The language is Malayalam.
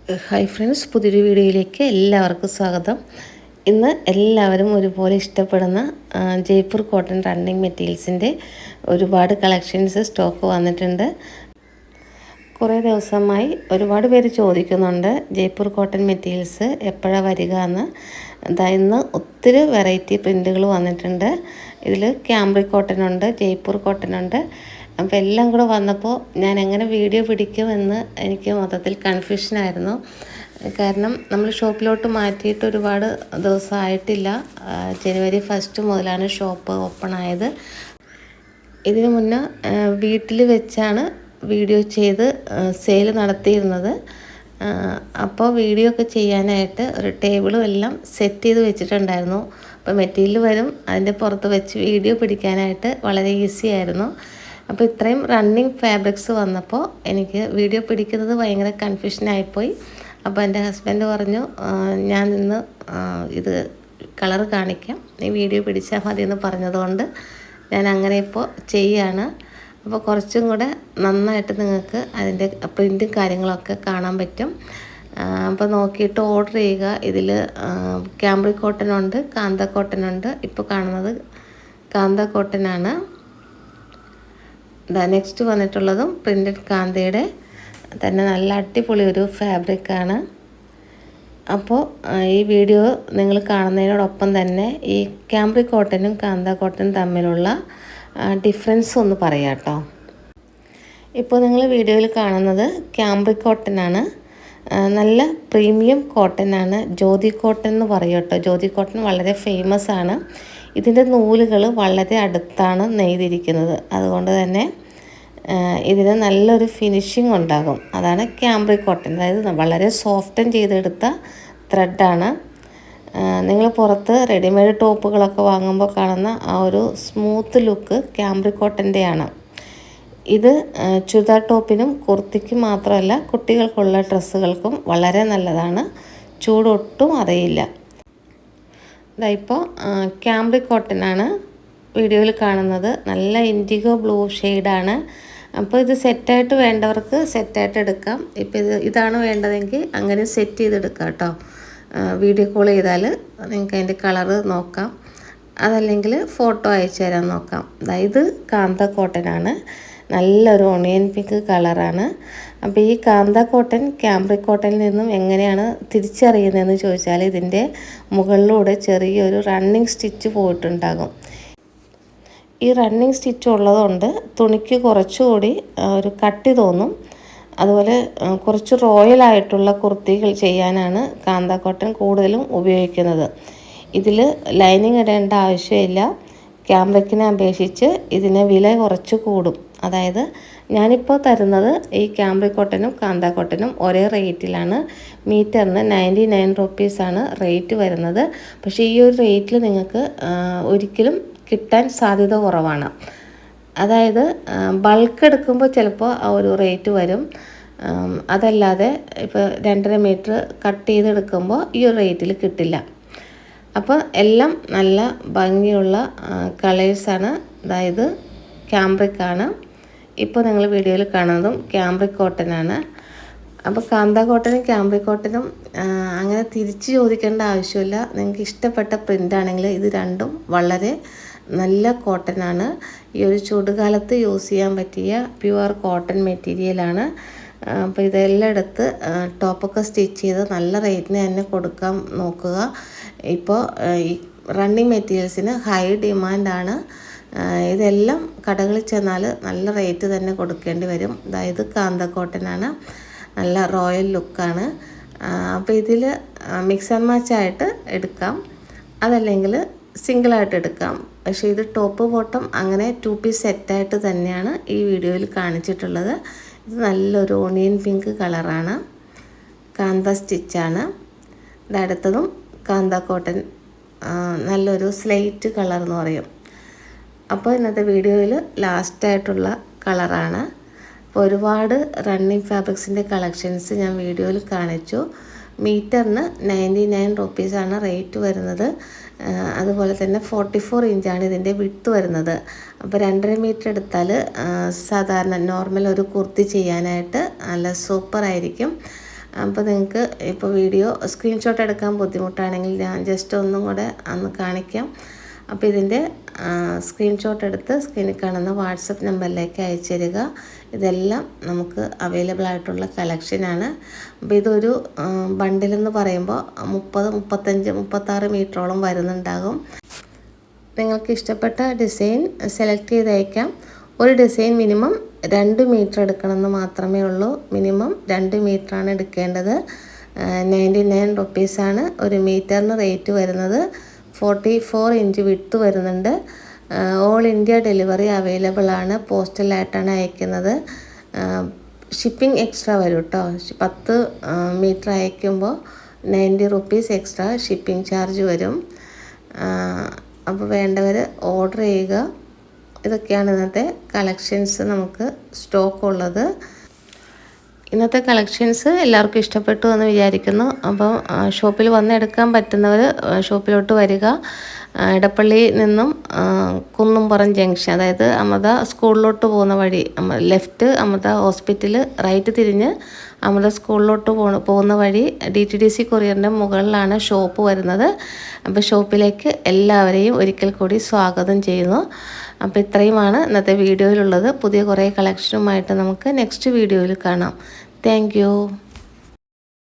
ഹായ് ഫ്രണ്ട്സ്, പുതിയൊരു വീഡിയോയിലേക്ക് എല്ലാവർക്കും സ്വാഗതം. ഇന്ന് എല്ലാവരും ഒരുപോലെ ഇഷ്ടപ്പെടുന്ന ജയ്പൂർ കോട്ടൺ റണ്ണിങ് മെറ്റീരിയൽസിൻ്റെ ഒരുപാട് കളക്ഷൻസ് സ്റ്റോക്ക് വന്നിട്ടുണ്ട്. കുറേ ദിവസമായി ഒരുപാട് പേര് ചോദിക്കുന്നുണ്ട് ജയ്പൂർ കോട്ടൺ മെറ്റീരിയൽസ് എപ്പോഴാണ് വരിക എന്ന്. ഇന്ന് ഒത്തിരി വെറൈറ്റി പ്രിൻറ്റുകൾ വന്നിട്ടുണ്ട്. ഇതിൽ ക്യാമ്പ്രിക് കോട്ടൺ ഉണ്ട്, ജയ്പൂർ കോട്ടൺ ഉണ്ട്. അപ്പോൾ എല്ലാം കൂടെ വന്നപ്പോൾ ഞാൻ എങ്ങനെ വീഡിയോ പിടിക്കുമെന്ന് എനിക്ക് മൊത്തത്തിൽ കൺഫ്യൂഷനായിരുന്നു. കാരണം നമ്മൾ ഷോപ്പിലോട്ട് മാറ്റിയിട്ട് ഒരുപാട് ദിവസമായിട്ടില്ല. ജനുവരി 1 മുതലാണ് ഷോപ്പ് ഓപ്പൺ ആയത്. ഇതിനു മുന്നേ വീട്ടിൽ വെച്ചാണ് വീഡിയോ ചെയ്ത് സെയിൽ നടത്തിയിരുന്നത്. അപ്പോൾ വീഡിയോ ഒക്കെ ചെയ്യാനായിട്ട് ഒരു ടേബിളും എല്ലാം സെറ്റ് ചെയ്ത് വെച്ചിട്ടുണ്ടായിരുന്നു. അപ്പോൾ മെറ്റീരിയൽ വരും, അതിൻ്റെ പുറത്ത് വെച്ച് വീഡിയോ പിടിക്കാനായിട്ട് വളരെ ഈസി ആയിരുന്നു. അപ്പോൾ ഇത്രയും റണ്ണിങ് ഫാബ്രിക്സ് വന്നപ്പോൾ എനിക്ക് വീഡിയോ പിടിക്കുന്നത് ഭയങ്കര കൺഫ്യൂഷനായിപ്പോയി. അപ്പോൾ എൻ്റെ ഹസ്ബൻഡ് പറഞ്ഞു, ഞാൻ ഇന്ന് ഇത് കളർ കാണിക്കാം, നീ വീഡിയോ പിടിച്ചാൽ മതി എന്ന് പറഞ്ഞതുകൊണ്ട് ഞാൻ അങ്ങനെ ഇപ്പോൾ ചെയ്യുകയാണ്. അപ്പോൾ കുറച്ചും കൂടെ നന്നായിട്ട് നിങ്ങൾക്ക് അതിൻ്റെ പ്രിൻറ്റും കാര്യങ്ങളൊക്കെ കാണാൻ പറ്റും. അപ്പോൾ നോക്കിയിട്ട് ഓർഡർ ചെയ്യുക. ഇതിൽ ക്യാമ്പ്രിക് കോട്ടൺ ഉണ്ട്, കാന്ത കോട്ടൺ ഉണ്ട്. ഇപ്പോൾ കാണുന്നത് കാന്ത കോട്ടൺ ആണ്. നെക്സ്റ്റ് വന്നിട്ടുള്ളതും പ്രിൻറ്റഡ് കാന്തയുടെ തന്നെ നല്ല അടിപൊളി ഒരു ഫാബ്രിക്കാണ്. അപ്പോൾ ഈ വീഡിയോ നിങ്ങൾ കാണുന്നതിനോടൊപ്പം തന്നെ ഈ ക്യാമ്പ്രിക് കോട്ടനും കാന്ത കോട്ടനും തമ്മിലുള്ള ഡിഫറൻസ് ഒന്ന് പറയാം കേട്ടോ. ഇപ്പോൾ നിങ്ങൾ വീഡിയോയിൽ കാണുന്നത് ക്യാമ്പ്രിക് കോട്ടൺ ആണ്. നല്ല പ്രീമിയം കോട്ടൺ ആണ്. ജ്യോതി കോട്ടൺ എന്ന് പറയും കേട്ടോ. ജ്യോതി കോട്ടൺ വളരെ ഫേമസ് ആണ്. ഇതിൻ്റെ നൂലുകൾ വളരെ അടുത്താണ് നെയ്തിരിക്കുന്നത്. അതുകൊണ്ട് തന്നെ ഇതിന് നല്ലൊരു ഫിനിഷിംഗ് ഉണ്ടാകും. അതാണ് ക്യാമ്പ്രിക് കോട്ടൺ. അതായത് വളരെ സോഫ്റ്റൻ ചെയ്തെടുത്ത ത്രെഡാണ്. നിങ്ങൾ പുറത്ത് റെഡിമെയ്ഡ് ടോപ്പുകളൊക്കെ വാങ്ങുമ്പോൾ കാണുന്ന ആ ഒരു സ്മൂത്ത് ലുക്ക് ക്യാമ്പ്രിക് കോട്ടൻ്റെയാണ്. ഇത് ചുരിദാർ ടോപ്പിനും കുർത്തിക്കും മാത്രമല്ല, കുട്ടികൾക്കുള്ള ഡ്രസ്സുകൾക്കും വളരെ നല്ലതാണ്. ചൂടൊട്ടും അറിയില്ല. ഇപ്പോൾ ക്യാമ്പ്രിക് കോട്ടൺ ആണ് വീഡിയോയിൽ കാണുന്നത്. നല്ല ഇൻഡിഗോ ബ്ലൂ ഷെയ്ഡാണ്. അപ്പോൾ ഇത് സെറ്റായിട്ട് വേണ്ടവർക്ക് സെറ്റായിട്ട് എടുക്കാം. ഇപ്പോൾ ഇതാണ് വേണ്ടതെങ്കിൽ അങ്ങനെ സെറ്റ് ചെയ്തെടുക്കാം കേട്ടോ. വീഡിയോ കോൾ ചെയ്താൽ നിങ്ങൾക്ക് അതിൻ്റെ കളറ് നോക്കാം. അതല്ലെങ്കിൽ ഫോട്ടോ അയച്ചു തരാൻ നോക്കാം. ഇത് കാന്ത കോട്ടൺ ആണ്. നല്ലൊരു ഓണിയൻ പിങ്ക് കളറാണ്. അപ്പോൾ ഈ കാന്ത കോട്ടൺ ക്യാമ്പ്രിക് കോട്ടണിൽ നിന്നും എങ്ങനെയാണ് തിരിച്ചറിയുന്നതെന്ന് ചോദിച്ചാൽ, ഇതിൻ്റെ മുകളിലൂടെ ചെറിയൊരു റണ്ണിങ് സ്റ്റിച്ച് പോയിട്ടുണ്ടാകും. ഈ റണ്ണിങ് സ്റ്റിച്ച് ഉള്ളതുകൊണ്ട് തുണിക്ക് കുറച്ചുകൂടി ഒരു കട്ടി തോന്നും. അതുപോലെ കുറച്ച് റോയലായിട്ടുള്ള കുർത്തികൾ ചെയ്യാനാണ് കാന്ത കോട്ടൺ കൂടുതലും ഉപയോഗിക്കുന്നത്. ഇതിൽ ലൈനിങ് ഇടേണ്ട ആവശ്യമില്ല. ക്യാമ്പ്രിക്കിനെ അപേക്ഷിച്ച് ഇതിന് വില കുറച്ച് കൂടും. അതായത് ഞാനിപ്പോൾ തരുന്നത് ഈ ക്യാമ്പ്രിക് കോട്ടനും കാന്ത കോട്ടനും ഒരേ റേറ്റിലാണ്. മീറ്ററിന് 99 റുപ്പീസാണ് റേറ്റ് വരുന്നത്. പക്ഷേ ഈ ഒരു റേറ്റിൽ നിങ്ങൾക്ക് ഒരിക്കലും കിട്ടാൻ സാധ്യത കുറവാണ്. അതായത് ബൾക്ക് എടുക്കുമ്പോൾ ചിലപ്പോൾ ആ ഒരു റേറ്റ് വരും. അതല്ലാതെ ഇപ്പോൾ 2.5 മീറ്റർ കട്ട് ചെയ്തെടുക്കുമ്പോൾ ഈ ഒരു റേറ്റിൽ കിട്ടില്ല. അപ്പോൾ എല്ലാം നല്ല ഭംഗിയുള്ള കളേഴ്സാണ്. അതായത് ക്യാമ്പ്രിക് ആണ്. ഇപ്പോൾ നിങ്ങൾ വീഡിയോയിൽ കാണുന്നതും ക്യാമ്പ്രിക് കോട്ടൺ ആണ്. അപ്പോൾ കാന്ത കോട്ടനും ക്യാമ്പ്രിക് കോട്ടനും അങ്ങനെ തിരിച്ച് ചോദിക്കേണ്ട ആവശ്യമില്ല. നിങ്ങൾക്ക് ഇഷ്ടപ്പെട്ട പ്രിൻ്റാണെങ്കിൽ ഇത് രണ്ടും വളരെ നല്ല കോട്ടൺ ആണ്. ഈ ഒരു ചൂടുകാലത്ത് യൂസ് ചെയ്യാൻ പറ്റിയ പ്യുവർ കോട്ടൺ മെറ്റീരിയലാണ്. അപ്പോൾ ഇതെല്ലാം എടുത്ത് ടോപ്പൊക്കെ സ്റ്റിച്ച് ചെയ്ത് നല്ല റേറ്റിന് തന്നെ കൊടുക്കാൻ നോക്കുക. ഇപ്പോൾ ഈ റണ്ണിങ് മെറ്റീരിയൽസിന് ഹൈ ഡിമാൻഡാണ്. ഇതെല്ലാം കടകളിൽ ചെന്നാൽ നല്ല റേറ്റ് തന്നെ കൊടുക്കേണ്ടി വരും. അതായത് കാന്ത കോട്ടൺ ആണ്. നല്ല റോയൽ ലുക്കാണ്. അപ്പോൾ ഇതിൽ മിക്സ് ആൻഡ് മാച്ച് ആയിട്ട് എടുക്കാം, അതല്ലെങ്കിൽ സിംഗിളായിട്ട് എടുക്കാം. പക്ഷേ ഇത് ടോപ്പ് ബോട്ടം അങ്ങനെ 2 പീസ് സെറ്റായിട്ട് തന്നെയാണ് ഈ വീഡിയോയിൽ കാണിച്ചിട്ടുള്ളത്. ഇത് നല്ലൊരു ഓണിയൻ പിങ്ക് കളറാണ്. കാന്ത സ്റ്റിച്ചാണ്. അടുത്തതും കാന്ത കോട്ടൺ, നല്ലൊരു സ്ലേറ്റ് കളർ എന്ന് പറയും. അപ്പോൾ ഇന്നത്തെ വീഡിയോയിൽ ലാസ്റ്റായിട്ടുള്ള കളറാണ്. അപ്പോൾ ഒരുപാട് റണ്ണിങ് ഫാബ്രിക്സിൻ്റെ കളക്ഷൻസ് ഞാൻ വീഡിയോയിൽ കാണിച്ചു. മീറ്ററിന് 99 റുപ്പീസാണ് റേറ്റ് വരുന്നത്. അതുപോലെ തന്നെ 44 ഇഞ്ചാണ് ഇതിൻ്റെ വിഡ്ത്ത് വരുന്നത്. അപ്പോൾ 2.5 മീറ്റർ എടുത്താൽ സാധാരണ നോർമൽ ഒരു കുർത്തി ചെയ്യാനായിട്ട് നല്ല സൂപ്പറായിരിക്കും. അപ്പോൾ നിങ്ങൾക്ക് ഇപ്പോൾ വീഡിയോ സ്ക്രീൻഷോട്ട് എടുക്കാൻ ബുദ്ധിമുട്ടാണെങ്കിൽ ഞാൻ ജസ്റ്റ് ഒന്നും കൂടെ അന്ന് കാണിക്കാം. അപ്പോൾ ഇതിൻ്റെ സ്ക്രീൻഷോട്ട് എടുത്ത് സ്ക്രീനിൽ കാണുന്ന വാട്സപ്പ് നമ്പറിലേക്ക് അയച്ചു തരിക. ഇതെല്ലാം നമുക്ക് അവൈലബിൾ ആയിട്ടുള്ള കളക്ഷനാണ്. അപ്പോൾ ഇതൊരു ബണ്ടിലെന്ന് പറയുമ്പോൾ 30, 35, 36 മീറ്ററോളം വരുന്നുണ്ടാകും. നിങ്ങൾക്ക് ഇഷ്ടപ്പെട്ട ഡിസൈൻ സെലക്ട് ചെയ്ത് അയക്കാം. ഒരു ഡിസൈൻ മിനിമം 2 മീറ്റർ എടുക്കണമെന്ന് മാത്രമേ ഉള്ളൂ. മിനിമം 2 മീറ്ററാണ് എടുക്കേണ്ടത്. 99 റുപ്പീസാണ് ഒരു മീറ്ററിന് റേറ്റ് വരുന്നത്. 44 ഇഞ്ച് വിഡ്ത്ത് വരുന്നുണ്ട്. ഓൾ ഇന്ത്യ ഡെലിവറി അവൈലബിൾ ആണ്. പോസ്റ്റലായിട്ടാണ് അയക്കുന്നത്. ഷിപ്പിംഗ് എക്സ്ട്രാ വരും കേട്ടോ. 10 മീറ്റർ അയക്കുമ്പോൾ 90 റുപ്പീസ് എക്സ്ട്രാ ഷിപ്പിംഗ് ചാർജ് വരും. അപ്പോൾ വേണ്ടവർ ഓർഡർ ചെയ്യുക. ഇതൊക്കെയാണ് ഇന്നത്തെ കളക്ഷൻസ് നമുക്ക് സ്റ്റോക്ക് ഉള്ളത്. ഇന്നത്തെ കളക്ഷൻസ് എല്ലാവർക്കും ഇഷ്ടപ്പെട്ടു എന്ന് വിചാരിക്കുന്നു. അപ്പം ഷോപ്പിൽ വന്ന് എടുക്കാൻ പറ്റുന്നവർ ഷോപ്പിലോട്ട് വരിക. ഇടപ്പള്ളി നിന്നും കുന്നുംപുറം ജംഗ്ഷൻ, അതായത് അമൃത സ്കൂളിലോട്ട് പോകുന്ന വഴി, ലെഫ്റ്റ് അമൃത ഹോസ്പിറ്റൽ, റൈറ്റ് തിരിഞ്ഞ് അമൃത സ്കൂളിലോട്ട് പോകുന്ന വഴി DTDC കൊറിയറിൻ്റെ മുകളിലാണ് ഷോപ്പ് വരുന്നത്. അപ്പോൾ ഷോപ്പിലേക്ക് എല്ലാവരെയും ഒരിക്കൽ കൂടി സ്വാഗതം ചെയ്യുന്നു. അപ്പോൾ ഇത്രയുമാണ് ഇന്നത്തെ വീഡിയോയിലുള്ളത്. പുതിയ കുറേ കളക്ഷനുമായിട്ട് നമുക്ക് നെക്സ്റ്റ് വീഡിയോയിൽ കാണാം. Thank you.